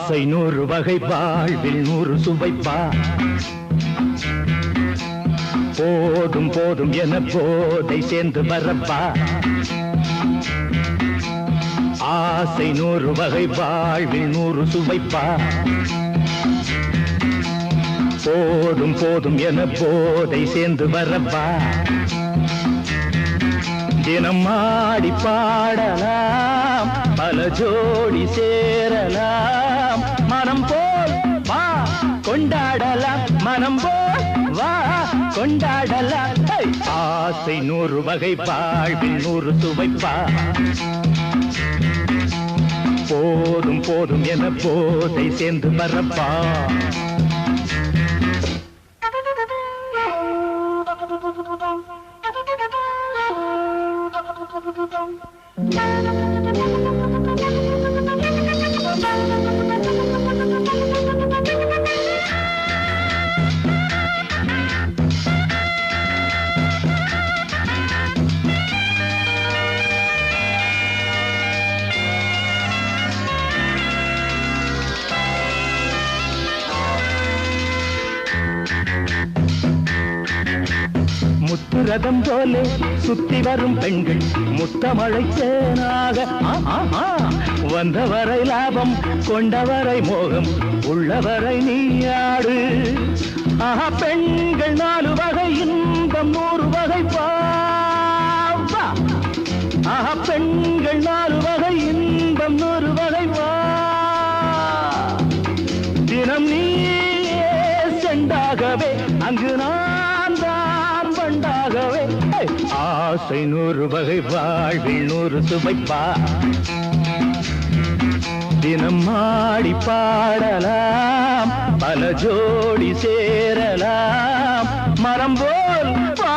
ஆசை 100 வகை வாழ்வில் 100 சுவைப்பா போதும் போதும் என போதை சேர்ந்து வரப்பா ஆசை 100 வகை வாழ்வில் 100 சுவைப்பா போதும் போதும் என போதை சேர்ந்து வரப்பா தினம் ஆடி பாடலாம் பல ஜோடி சேரலாம் மனம் போல் வா கொண்டாடலாம் மனம் போல் வா கொண்டாடலாம் ஆசை 100 வகை வாழ்வில் 100 சுவைப்பா போதும் போதும் என போதை சேர்ந்து வரப்பா முத்துரதம் போலே சுத்தி வரும் பெண்கள் முத்தமழை தேனாக வந்தவரை லாபம் கொண்டவரை மோகம் உள்ளவரை நீயாடு பெண்கள் 4 வகை இன்பம் 100 வகை பாவா பெண்கள் 4 வகை இன்பம் 100 வகை வா தினம் நீ செண்டாகவே அங்கு நான் தான் பண்டாகவே ஆசை 100 வகை வாழ்வில் 100 சுவைப்பா தினம் ஆடி பாடலாம் பல ஜோடி சேரலாம் மனம் போல் வா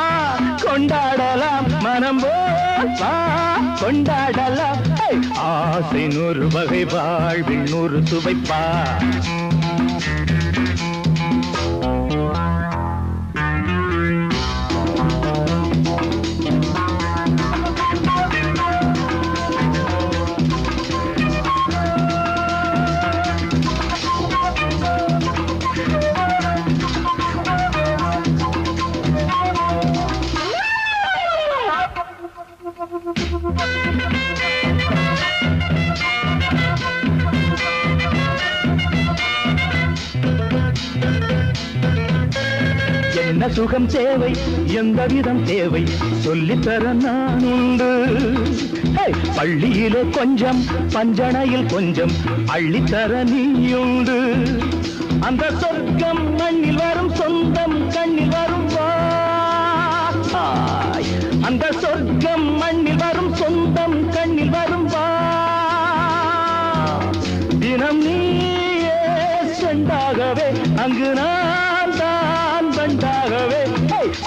கொண்டாடலாம் மனம் போல் வா கொண்டாடலாம் ஆசை 100 வகை வாழ்வில் 100 சுவைப்பா என்ன சுகம் தேவை எந்த விதம் தேவை சொல்லித்தர நான் உண்டு பள்ளியிலே கொஞ்சம் பஞ்சனையில் கொஞ்சம் அள்ளித்தர நீயுண்டு அந்த சொர்க்கம் மண்ணில் வரும் சொந்தம் கண்ணில் வரும் அந்த சொர்க்கம் மண்ணில் வரும் சொந்தம் கண்ணில் வரும் தினம் நீயே செண்டாகவே அங்கு நான் தான் பண்டாகவே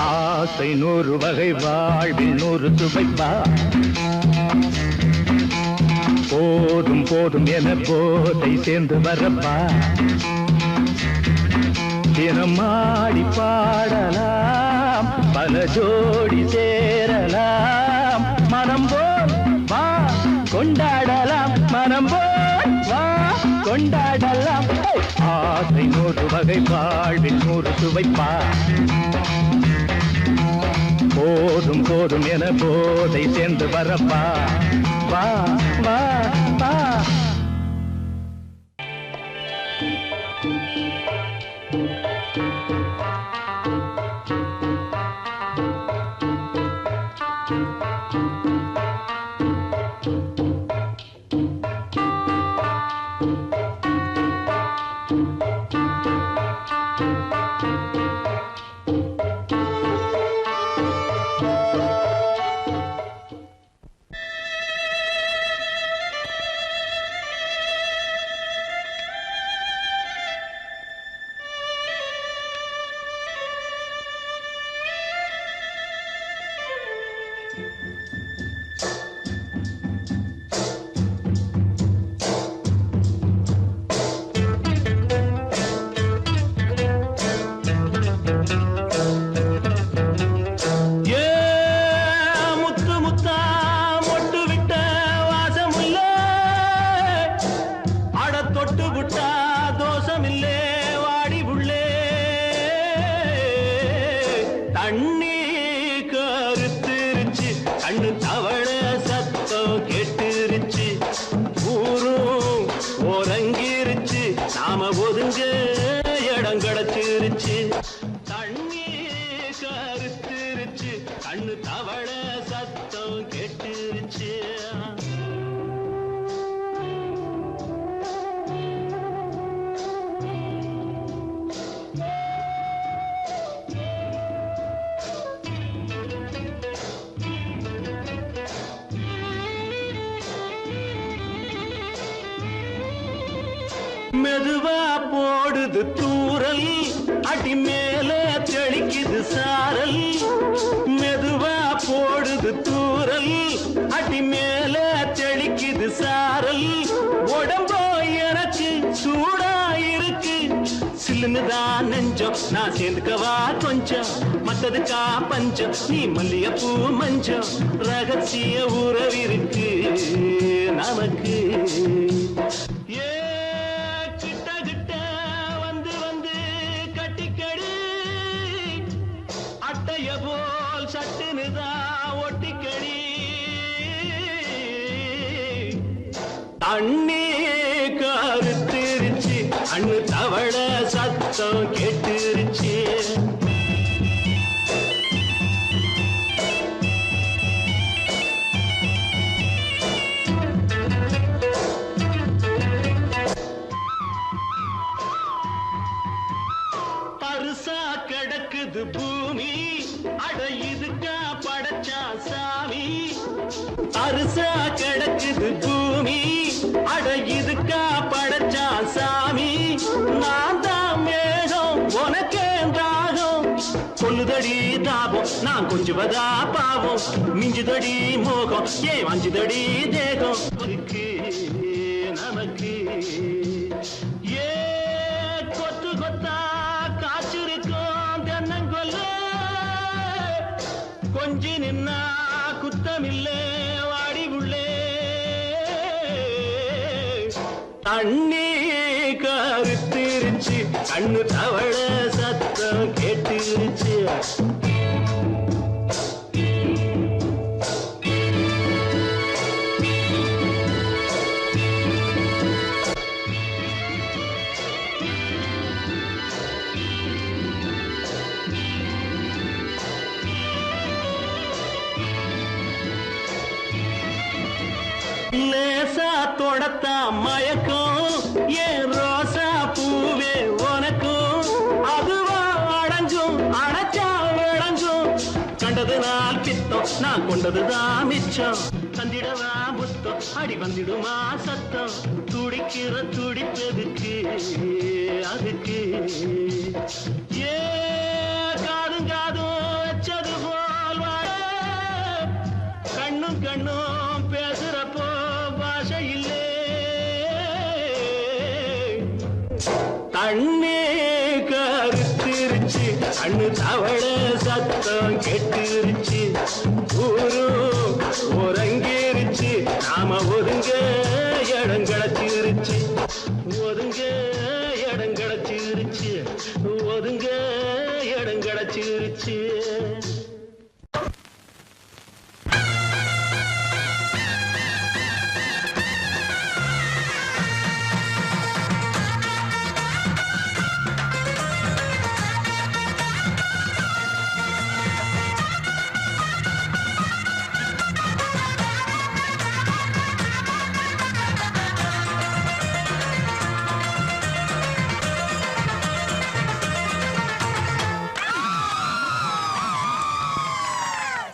ஆசை 100 வகை வாழ்வில் 100 சுவைப்பா போதும் போதும் என போதை சேர்ந்து வரப்பா தினம் ஆடி பாடலாம் பல ஜோடி சேரலாம் மனம் போல் வா கொண்டாடலாம் மனம் போல் வா கொண்டாடலாம் ஆசை 100 வகை வாழ்வில் 100 சுவைப்பா போதும் போதும் என போதை சேர்ந்து வரப்பா வா வா வா தொட்டு விட்டா கருத்திருச்சு தண்ணி கருத்திருச்சு கண்ணு தவள சத்தம் கேட்டுருச்சு மெதுவா போடுது தூரல் அடி மேல தெளிக்குது சாரல் மெதுவா போடுது தூரல் அடி மேல தெளிக்குது சாரல் உடம்போ எனக்கு சூடா இருக்கு சில்லுன்னுதான் நெஞ்சம் நான் சேர்ந்துக்கவா கொஞ்சம் மத்ததுக்கா பஞ்சம் நீ மல்லிகைப்பூ மஞ்சம் ரகசிய உறவிருக்கு நமக்கு போல் சட்டுனுதான் ஒட்டிக்கடி தண்ணி கருத்திருச்சு அண்ணு தவள சத்தம் கேட்டுருச்சு பருசா கிடக்குது பூமி அட இதுக்கா படைச்சா சாமி அரிசா கிடக்குது பூமி அட இதுக்கா படைச்சா சாமி நான் தான் மேகம் உனக்கே தாகம் சொல்லுதடி தாபம் நான் கொஞ்சுவதா பாவம் மிஞ்சுதடி மோகம் ஏன் வஞ்சுதடி தேகம் நமக்கு ஏ கொத்து கொத்தா காய்ச்சிருக்கும் தென்னங்கொல்ல கொஞ்சி நின்னா குத்தமில்லே வாடி உள்ளே தண்ணி கருத்திருச்சு கண்ணு தவள சத்தம் கேட்டுருச்சு லேசா தொடத்தா மயக்கும் ஏன் ரோசா பூவே உனக்கும் அதுவா அடைஞ்சும் அடைச்சா விளைஞ்சும் கண்டது நாள் பித்தம் நான் கொண்டதுதான் மிச்சம் தந்திடவா புத்தம் அடி வந்திடுமா சத்தம் துடிக்கிற துடிப்பதுக்கு அதுக்கு ஏ காதும் காதும் வச்சது போல் வாழ கண்ணும் கண்ணும் பேசுறப்போ பாஷை இல்லே தண்ணி கருத்திருச்சு கண்ணு தவள சத்தம் கெட்டுருச்சு ஊரு உறங்கிருச்சு நாம ஒதுங்க இடம் கிடச்சிருச்சு ஒதுங்க இடம் கிடச்சிருச்சு ஒதுங்க இடம் கிடச்சிருச்சு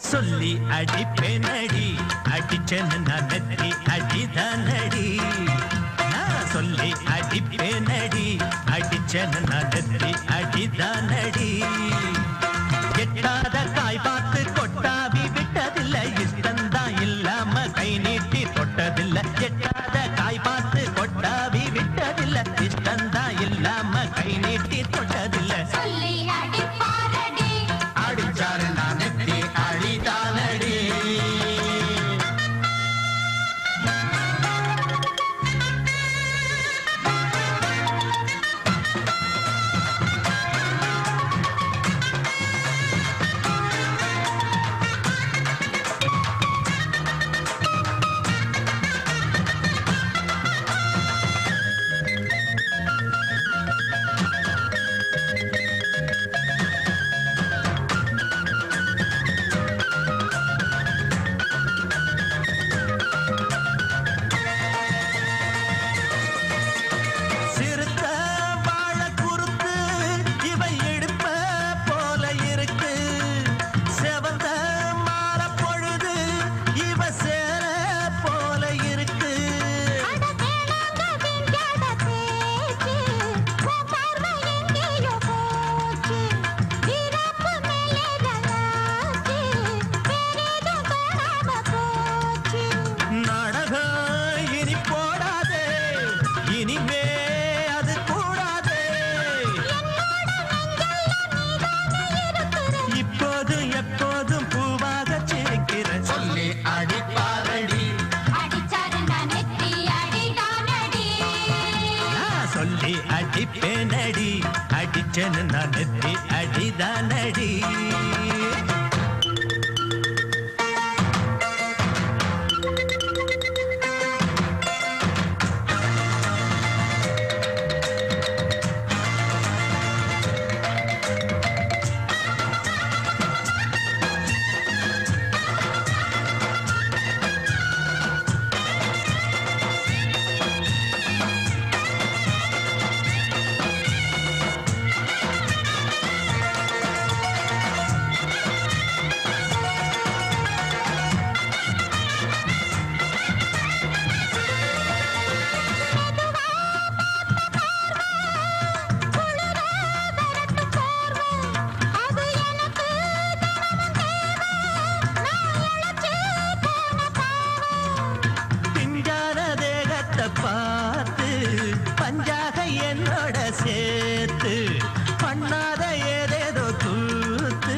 சொல்லி அடிப்பேனடி அடிச்சேன்னு நான் நெத்தி அடிதானடி நான் சொல்லி அடிப்பேனடி அடிச்சேன்னு நான் நெத்தி அடிதானடி எட்டாத காய் பார்த்து கொட்டாவி விட்டதில்லை இஷ்டந்தான் இல்லாம கை நீட்டி தொட்டதில்லை எட்டாத காய் பார்த்து கொட்டாவி விட்டதில்லை இஷ்டந்தான் இல்லாம கை நீட்டி தொட்டதில்லை அடிச்சாரு நான் நெத்தி அழிதானடி அடிச்சேன்னு நான் நெத்தி அடிதானடி. பார்த்து பஞ்சாக என்னோட சேர்த்து பண்ணாத ஏதேதோ கூத்து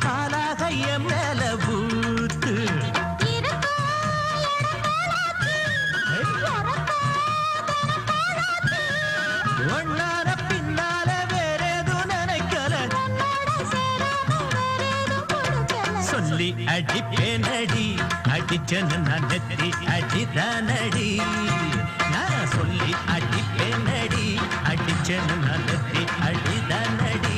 காலாக என் மேல பூத்து ஒன்னார பின்னால வேறேதும் நினைக்கல சொல்லி அடிப்பேனடி அடிச்சன்னு நான் நெத்தி அடிதானடி. நான் சொல்லி அடிப்பேனடி அடிச்சன்னு நான் நெத்தி அடிதானடி.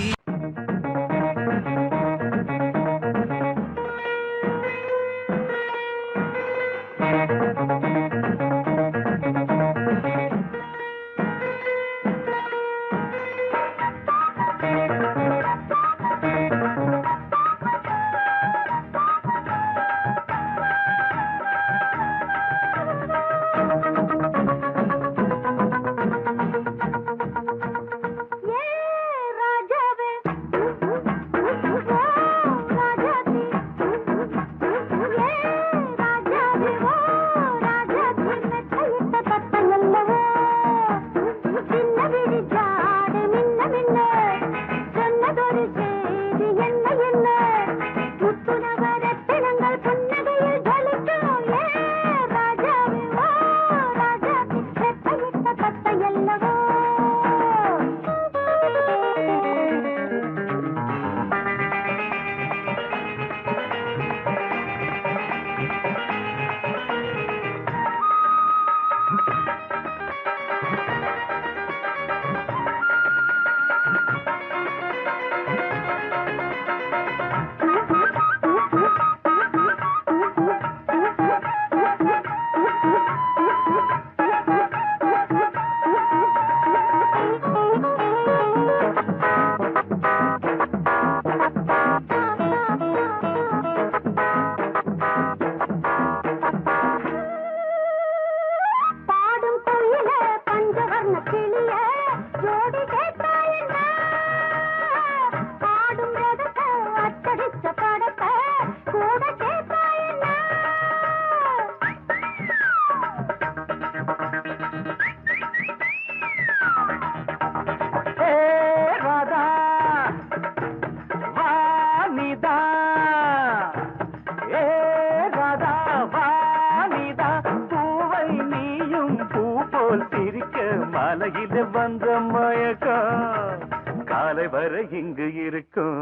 மலையில வந்த மயக்கம் காலை வரை இங்கு இருக்கும்.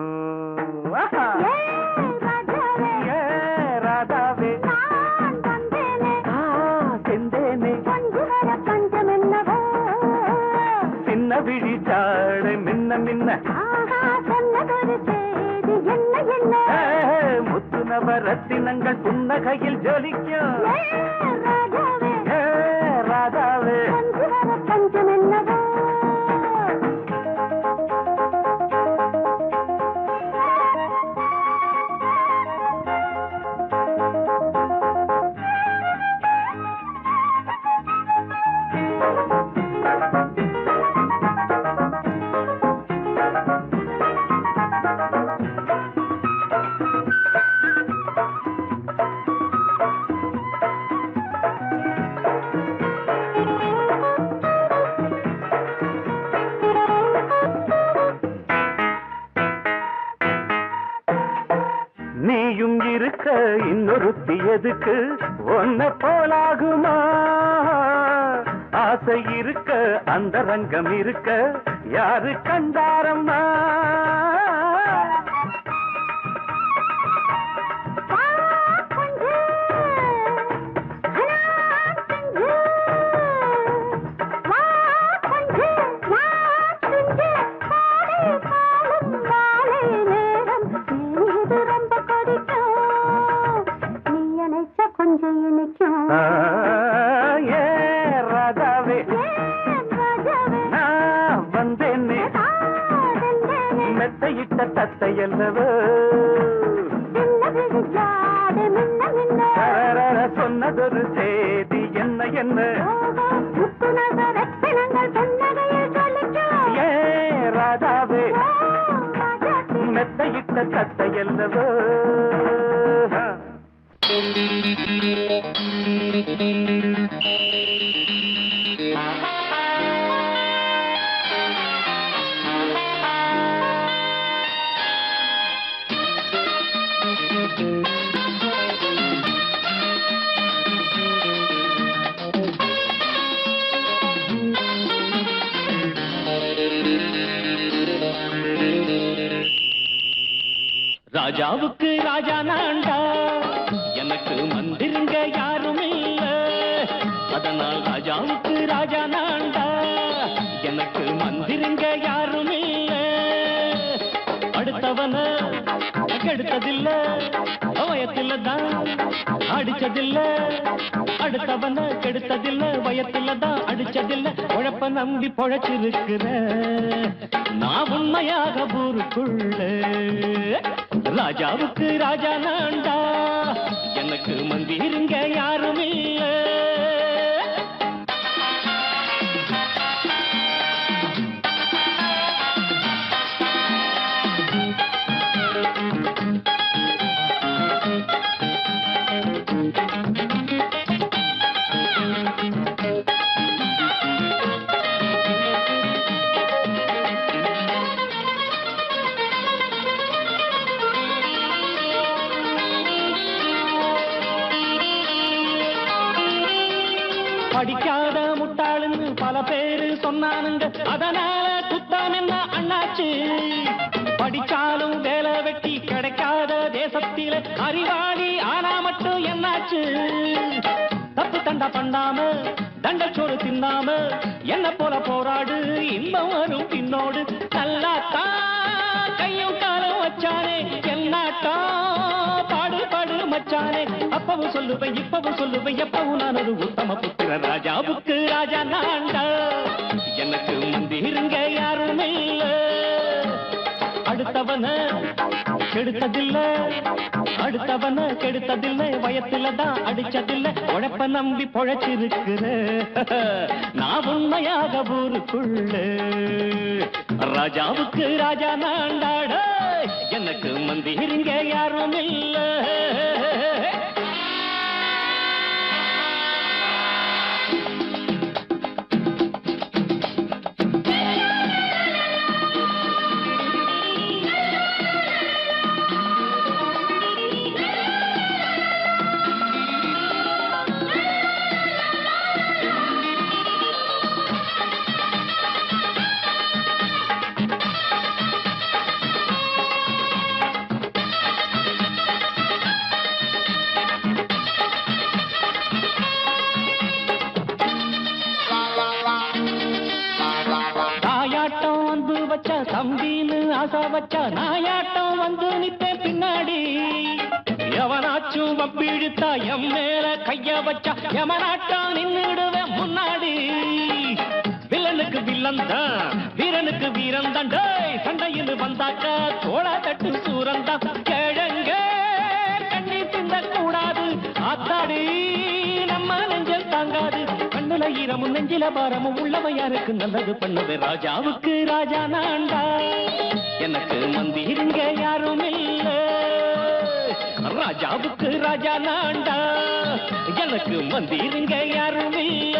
ராதாவே செந்தேனே சின்ன விழி சாடை மின்ன மின்ன முத்து நவரத்தினங்கள் புன்னகையில் ஜொலிக்கும். ராதாவே பஞ்சம் என்னவோ நீயும் இருக்க இன்னொருத்தி எதுக்கு ஒன்ன போலாகுமா? ஆசை இருக்க அந்த ரங்கம் இருக்க யாரு கண்டாரம்மா தத்தையல்லவோ சொன்னதொரு செய்தி என்ன என்ன ஏ ராதாவே மெத்தையிட்ட தத்தையல்லவோ ராஜாவுக்கு ராஜா நான்டா எனக்கு மந்திருங்க யாரும் இல்ல அதனால் ராஜாவுக்கு ராஜா நான்டா எனக்கு மந்திருங்க யாரும் இல்ல அடுத்தவன கெடுத்ததில்ல வயத்தில தான் அடிச்சதில்ல அடுத்தவன கெடுத்ததில்ல வயத்தில தான் அடிச்சதில்ல உழப்ப நம்பி பொழைச்சிருக்கிற நான் உண்மையாக ஊருக்குள்ள ராஜாவுக்கு ராஜா நான்டா எனக்கு மந்திருங்க யாரும் இல்ல படிக்காத முட்டாளுன்னு பல பேரு சொன்னானுங்க அதனால குத்தம் என்ன அண்ணாச்சு படிச்சாலும் வேலை வெட்டி கிடைக்காத தேசத்தில அறிவாளி ஆனா மட்டும் என்னாச்சு தப்பு தண்டா பண்ணாம தண்டச்சோறு தின்னாம என்ன போல போராடு இன்பம் வரும் பின்னோடு நல்லாத்தான் கையும் காலம் வச்சானே என்னாட்டா பாடு பாடு மச்சானே அப்பவும் சொல்லுவேன் இப்பவும் சொல்லுவேன் எப்பவும் நான் ஒரு உத்தம புத்திர ராஜாவுக்கு ராஜா நான்டா எனக்கு மந்திருங்க யாரும் இல்ல அடுத்தவன கெடுத்ததில்ல அடுத்தவன கெடுத்ததில்லை வயத்தில தான் அடிச்சதில்லை உழைப்ப நம்பி பொழைச்சிருக்கிற நான் உண்மையாக ஊருக்குள்ள ராஜாவுக்கு ராஜா நான்டாட எனக்கு மந்திருங்க யாரும் இல்ல தம்பின்னு ஆசா வச்சா நாயாட்டம் வந்து நிப்பேன் பின்னாடி எவனாச்சும் வப்பிழுத்தா எம் மேல கைய வச்சா எவனாட்டம் நின்னுடுவேன் முன்னாடி வில்லனுக்கு வில்லன் தான் வீரனுக்கு வீரன் தான் சண்டையில் வந்தாக்கா தோளா தட்டு சூரன் தான் கிழங்க கண்ணி தின்ன கூடாது ஆத்தாடி நம்ம நெஞ்சல் தாங்காது கண்ணுல ஈரமும் நெஞ்சில பாரமும் உள்ளவன் யாருக்கு நல்லது பண்ணது ராஜாவுக்கு ராஜா நான்டா எனக்கு மந்திருங்க யாரும் இல்ல ராஜாவுக்கு ராஜா நான்டா எனக்கு மந்திருங்க யாரும் இல்ல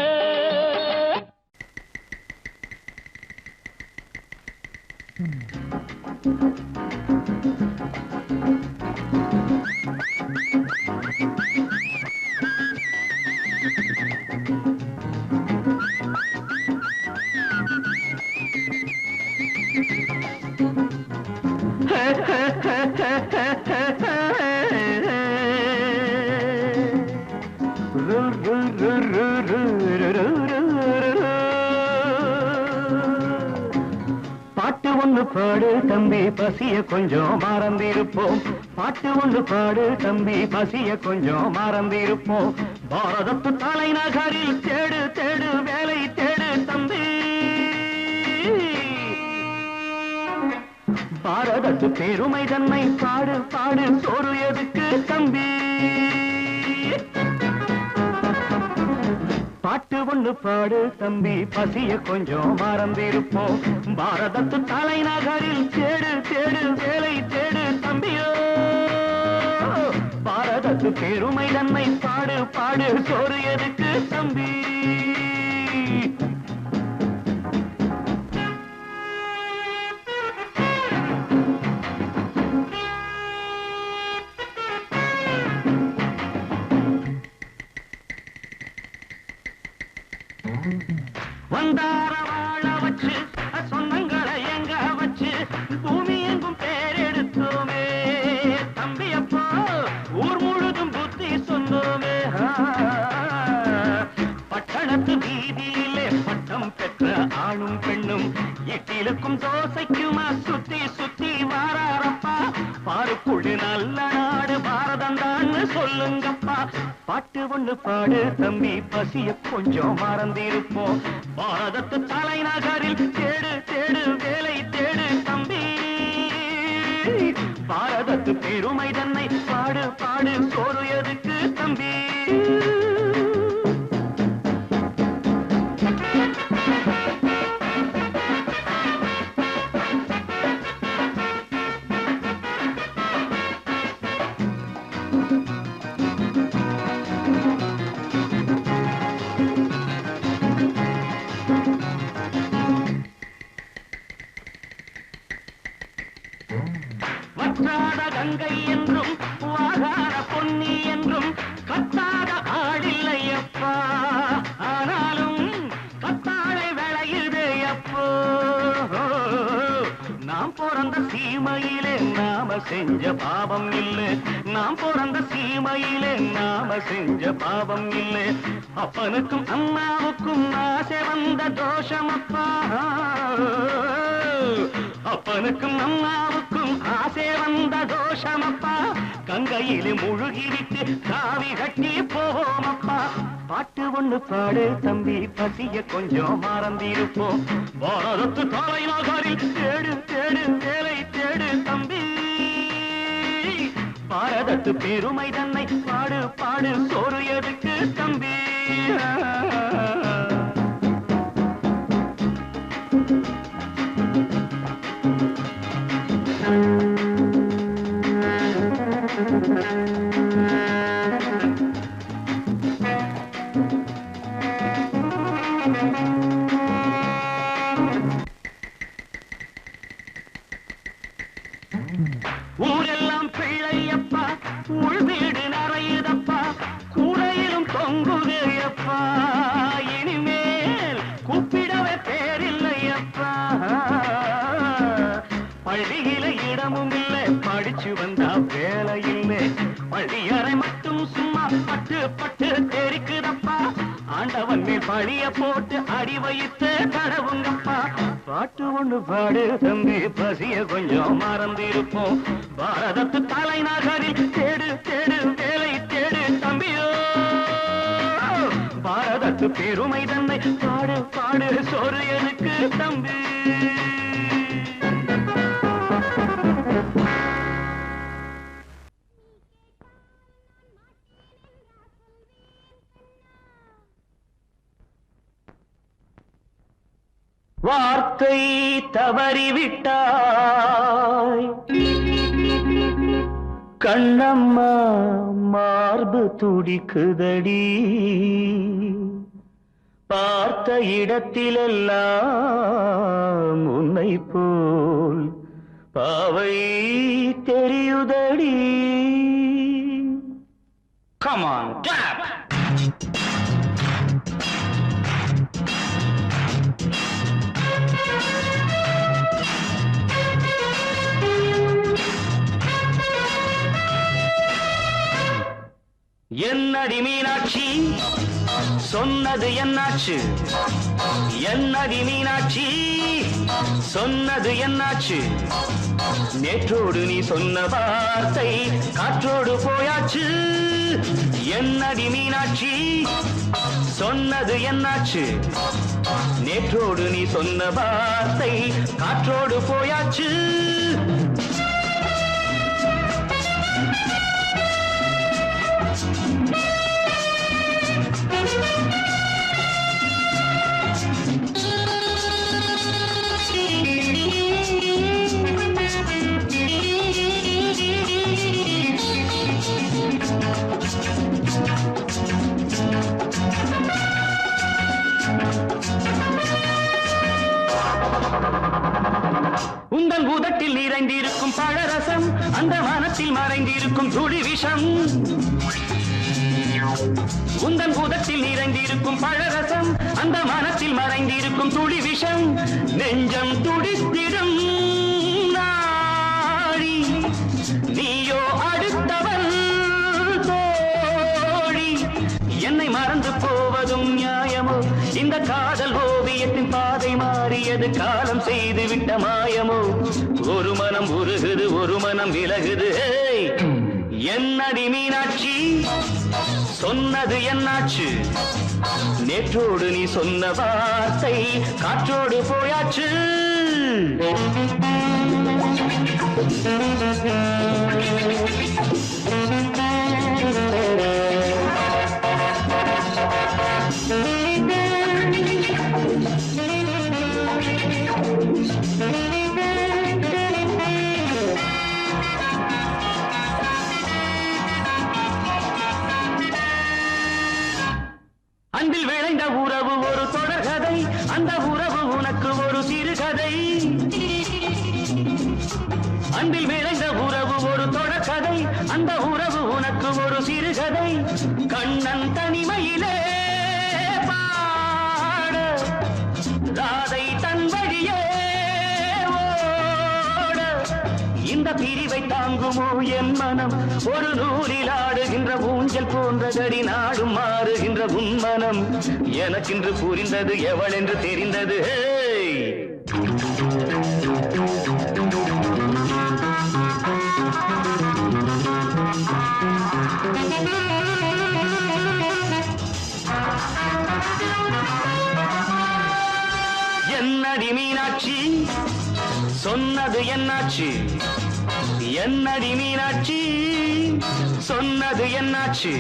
பாடு தம்பி பசிய கொஞ்சம் மறந்திருப்போம் பாட்டு ஒன்று பாடு தம்பி பசிய கொஞ்சம் மறந்திருப்போம் பாரதத்து தலைநகரில் தேடு தேடு வேலை தேடு தம்பி பாரதத்து பெருமை தன்னை பாடு பாடு சோறு எதுக்கு தம்பி பாட்டு ஒன்று பாடு தம்பி பசிய கொஞ்சம் மறந்திருப்போம் பாரதத்து தலைநகரில் தேடு தேடு வேலை தேடு தம்பியோ பாரதத்து பெருமை தன்னை பாடு பாடு சோறு எதுக்கு தம்பி வந்தார வாழ வச்சு சொந்தங்களை எங்க வச்சு பூமி எங்கும் பேரெடுத்தோமே தம்பி அப்போ ஊர் முழுதும் புத்தி சொன்னோமே பட்டணத்து வீதியிலே பட்டம் பெற்ற ஆணும் பெண்ணும் எட்டிலுக்கும் தோசைக்குமா சுத்தி சுத்தி வாராரப்பா பாருக்குழு நல்ல நாடு பாரதம் தான் சொல்லுங்கப்பா பாட்டு ஒண்ணு பாடு தம்பி பசிய கொஞ்சம் மறந்திருப்போம் பாரதத்து தலைநகரில் தேடு தேடு வேலை தேடு தம்பி பாரதத்து பெருமை தன்னை பாடு பாடு சோறு எதுக்கு தம்பி வற்றாத கங்கை என்றும் வாகாத பொன்னி என்றும் கத்தாத ஆடில்லை அப்பா ஆனாலும் கத்தாழை விளையுதே அப்போ நாம் பிறந்த சீமையிலே நாம செஞ்ச பாவம் இல்லை நாம் பிறந்த சீமையிலே நாம செஞ்ச பாவம் இல்லை அப்பனுக்கும் அம்மாவுக்கும் ஆசை வந்த தோஷம் அப்பா அப்பனுக்கும் அம்மாவுக்கும் ஆசை வந்த தோஷமப்பா கங்கையிலே முழுகிவிட்டு காவி கட்டி போவோமப்பா பாட்டு ஒண்ணு பாடு தம்பி பசிய கொஞ்சம் மறந்திருப்போம் பாரதத்து தலைநகரில் தேடு தேடு வேலை தேடு தம்பி பாரதத்து பெருமை தன்னை பாடு பாடு சோறு எதுக்கு தம்பி ஊரெல்லாம் பிள்ளையப்பா உள் வீடு நிறையுதப்பா கூரையிலும் தொங்குதையப்பா இனிமேல் கூப்பிடவே பேரில்லையப்பா பள்ளியில இடமும் இல்லை படிச்சு வந்தா வேலை இல்லை பள்ளியறை மட்டும் சும்மா பட்டு பட்டு தெரிக்குதப்பா ஆண்டவன் மேல் பழிய போட்டு அடி வைத்து தடவுங்கப்பா பாட்டு ஒண்ணு பாடு தம்பி பசிய கொஞ்சம் மறந்திருப்போம் பாரதத்து தலைநகரில் தேடு தேடு வேலை தேடு தம்பியோ பாரதத்து பெருமை தன்னை பாடு பாடு சோறு எனக்கு தம்பி வார்த்தை தவறிவிட்டாய் கண்ணம்மா மார்பு துடிக்குதடி பார்த்த இடத்திலெல்லாம் உன்னை போல் பாவை தெரியுதடி Come on, clap! என்னடி மீனாட்சி சொன்னது என்னாச்சு என்னடி மீனாட்சி சொன்னது என்னாச்சு நேற்றோடு நீ சொன்ன வார்த்தை காற்றோடு போயாச்சு என்னடி மீனாட்சி சொன்னது என்னாச்சு நேற்றோடு நீ சொன்ன வார்த்தை காற்றோடு போயாச்சு உந்தன் பூதத்தில் நிறைந்திருக்கும் பழரசம் அந்த மனத்தில் மறைந்திருக்கும் துளி விஷம் உந்தன் பூதத்தில் நிறைந்திருக்கும் பழரசம் அந்த மனத்தில் மறைந்திருக்கும் துளி விஷம் நெஞ்சம் துடித்திடும் நாடி நீயோ அடுத்தவன் தோழி என்னை மறந்து போவதும் நியாயமோ இந்த காதல் ஓவியத்தின் பாதை மாறியது காலம் செய்து விட்ட மாயமோ ஒரு மனம் உருகுது ஒரு மனம் விலகுது என்னடி மீனாட்சி சொன்னது என்னாச்சு நேற்றோடு நீ சொன்ன வார்த்தை காற்றோடு போயாச்சு அன்பில் விளைந்த உறவு ஒரு தொடர்கதை அந்த உறவு உனக்கு ஒரு சிறுகதை அன்பில் விளைந்த உறவு ஒரு தொடர்கதை அந்த உறவு உனக்கு ஒரு சிறுகதை கண்ணன் தனிமையிலே பாட ராதை தன் வழியே ஓட இந்த பிரிவை தாங்குமோ என் மனம் ஒரு நூலில் ஆடுகின்ற ஊஞ்சல் போன்றதடி நாடும் மாறுகின்ற உன்மனம் எனக்கென்று புரிந்தது எவள் என்று தெரிந்தது என்னடி மீனாட்சி சொன்னது என்னாச்சு என்னடி மீனாட்சி சொன்னது என்னாச்சு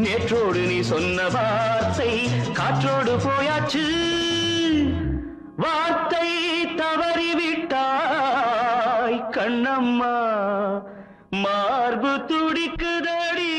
நேற்றோடு நீ சொன்ன வார்த்தை காற்றோடு போயாச்சு வார்த்தை தவறிவிட்டாய் கண்ணம்மா மார்பு துடிக்குதடி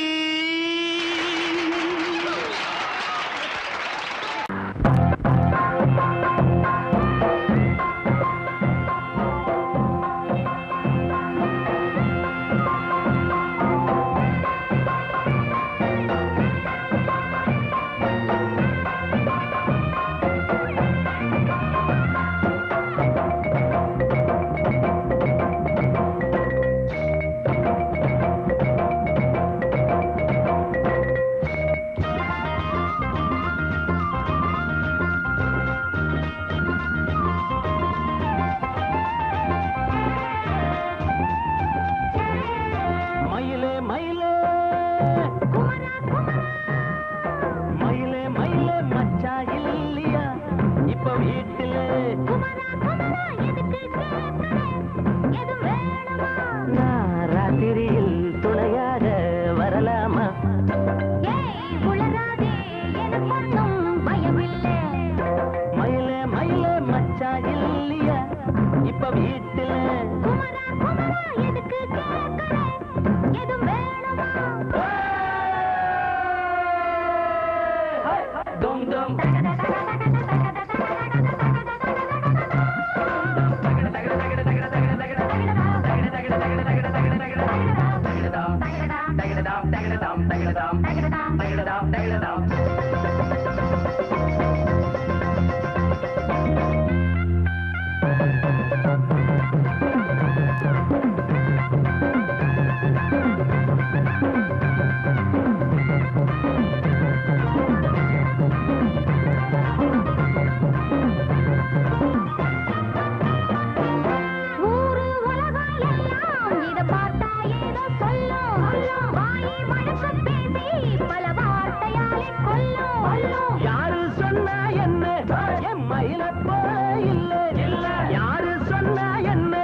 மயில போல இல்ல இல்ல யாரு சொன்னா என்ன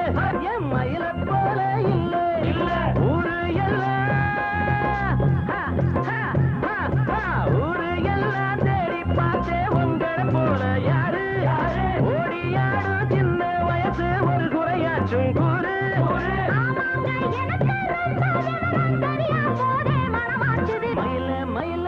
என் மயில போல இல்ல இல்ல ஊரு எல்லாம் ஊரு எல்லாம் தேடி பார்த்தே உங்களை போல யாரு ஓடியாடு சின்ன வயசு ஒரு குறையாச்சும் கூறு மயில மயில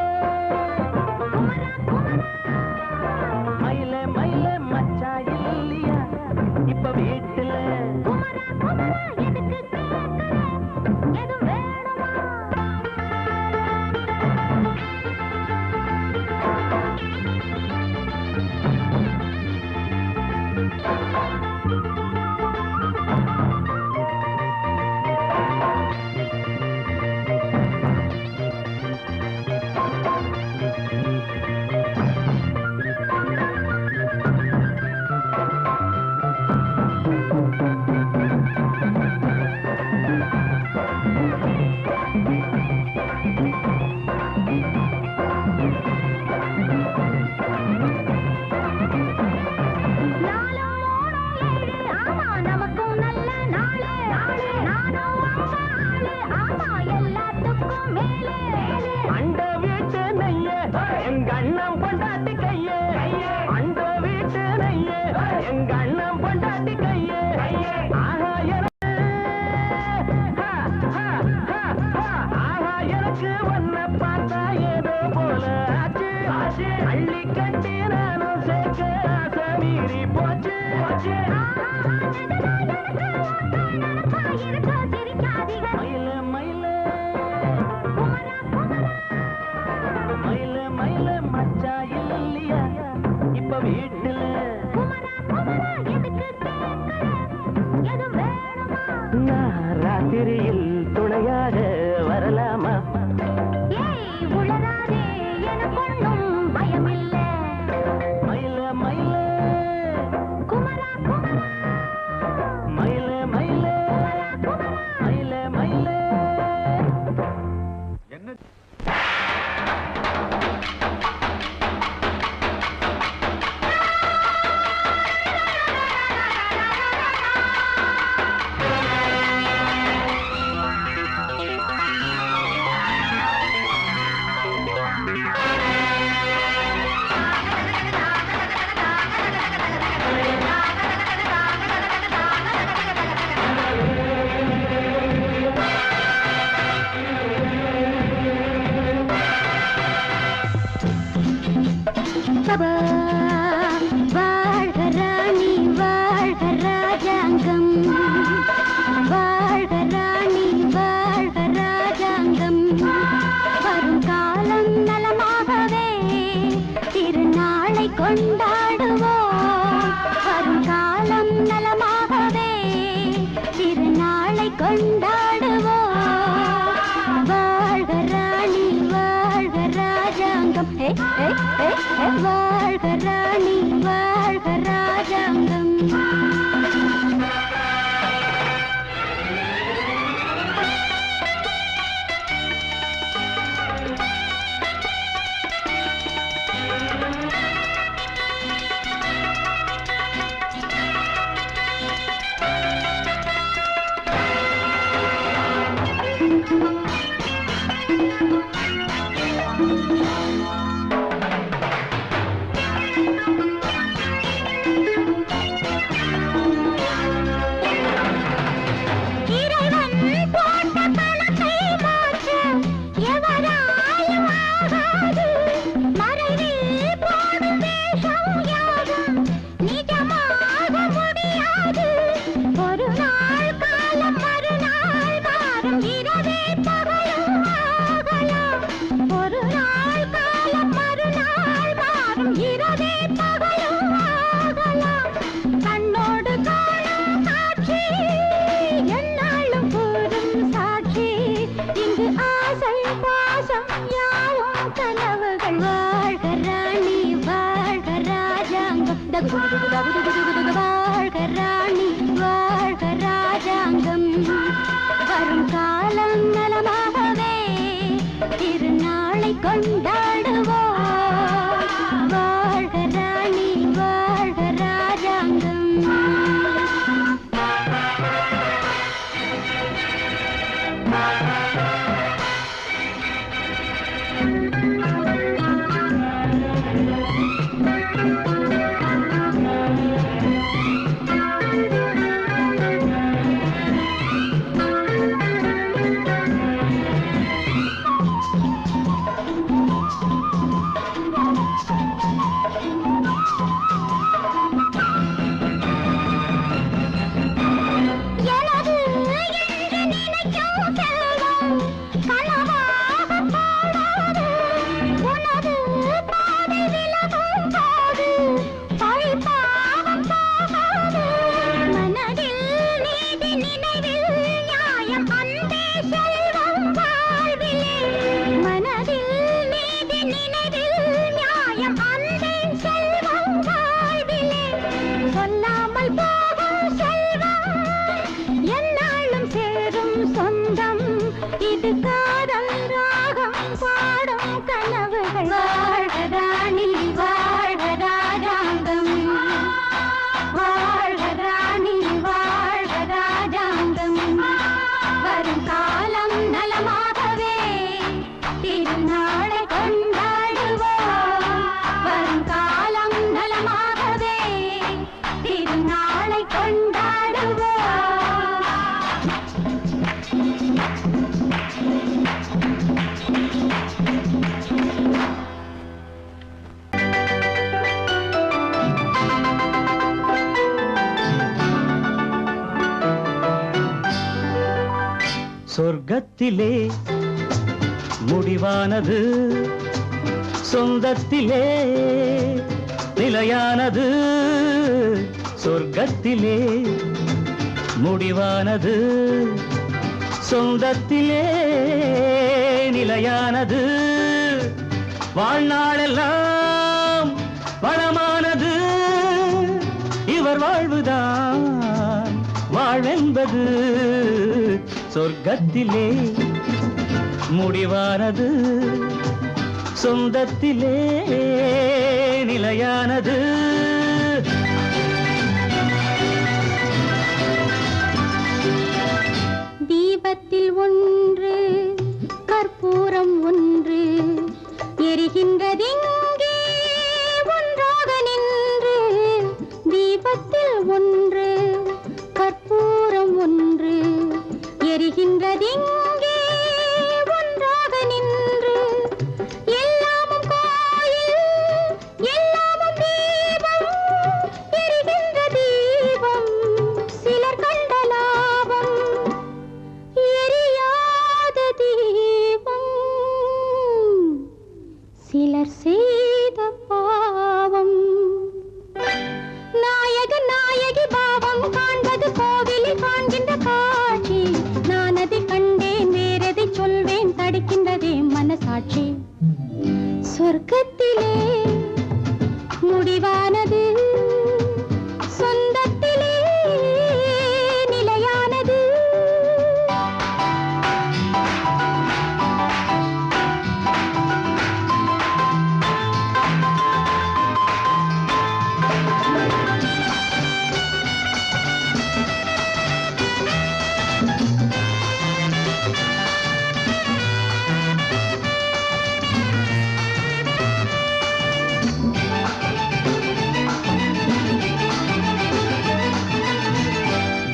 மயில மயில மச்சா இல்லையா இப்ப வீட்டுல ராத்திரியில் துணையாக வரலாமா மயில மயில மயில மயில மயில மயில என்ன வாழ்க ராணி வாழ்க ராஜாங்கம் வாழ்க ராணி வாழ்க ராஜாங்கம் வரும் காலம் நலமாகவே திருநாளை கொண்டாடுவோம் வரும் காலம் நலமாகவே திருநாளை கொண்டாடுவோம் வாழ்க ராணி வாழ்க ராஜாங்கம் வாழ்க ராணி வாழ்க ராஜாங்கம் வாழ்க ராணி வாழ்க ராஜாங்கம் வரும் காலம் நலமாகவே திருநாளை கொண்டாடுவோம் வாழ்க ராணி வாழ்க சொர்க்கத்திலே முடிவானது, சொந்தத்திலே நிலையானது. சொர்க்கத்திலே முடிவானது, சொந்தத்திலே நிலையானது. வாழ்நாளெல்லாம் வளமானது, இவர் வாழ்வுதான் வாழ்வென்பது. சொர்க்கத்திலே முடிவானது, சொந்தத்திலே நிலையானது. தீபத்தில் ஒன்று கற்பூரம் ஒன்று எரிகின்றதிங்கே ஒன்றாக நின்று. தீபத்தில் ஒன்று கற்பூரம் ஒன்று எரிகின்றதிங்கே ஒன்றாக நின்று. எல்லாமும் கோயில் எல்லாமும் தீபம், எரிகின்ற தீபம் சிலர் கண்ட லாபம், எரியாத தீபம் சிலர் செய்த பாவம். நாயகன் நாயகி பாவம் காண்பது கோவிலில் காண்கின்ற காட்சி. நான் அதை கண்டேன், வேறதை சொல்வேன், தடுக்கின்றதே மனசாட்சி. சொர்க்கத்திலே முடிவானது, சொந்தத்திலே நிலையானது.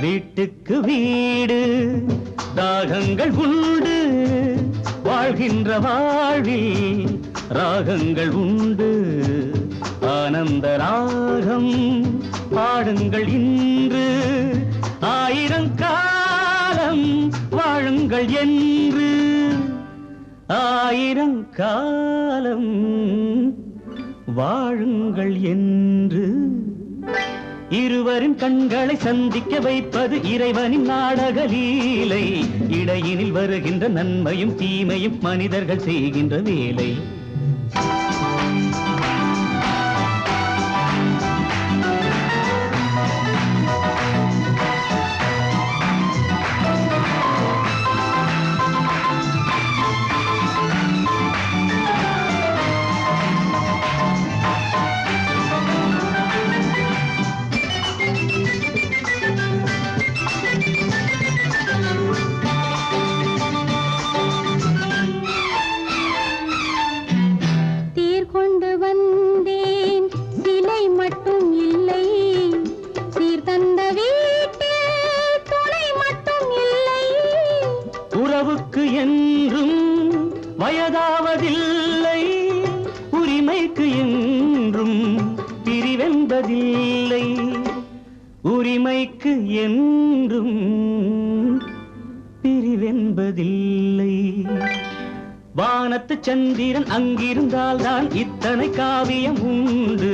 வீட்டுக்கு வீடு தாகங்கள் உண்டு, வாழ்கின்ற வாழ்வில் ராகங்கள் உண்டு. ஆனந்த ராகம் பாடுங்கள் இன்று, ஆயிரம் காலம் வாழுங்கள் என்று. ஆயிரம் காலம் வாழுங்கள் என்று. இருவரின் கண்களை சந்திக்க வைப்பது இறைவனின் நாடக லீலை. இடையினில் வருகின்ற நன்மையும் தீமையும் மனிதர்கள் செய்கின்ற வேலை. உறவுக்கு என்றும் வயதாவதில்லை, உரிமைக்கு என்றும் பிரிவென்பதில்லை. உரிமைக்கு என்றும் பிரிவென்பதில்லை. வானத்து சந்திரன் அங்கிருந்தால் தான் இத்தனை காவியம் உண்டு.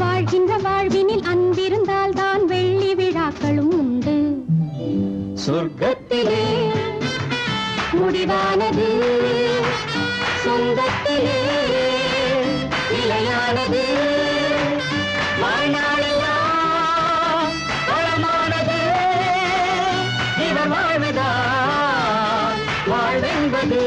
வாழ்கின்ற வாழ்வினில் அன்பிருந்தால் தான் வெள்ளி விழாக்களும் உண்டு. சொர்க்கத்திலே முடிவானது, சொந்தத்திலே நிலையானது. வாழ்நாளெல்லாம் வளமானது, இவர் வாழ்வதா வாழ்வென்பது.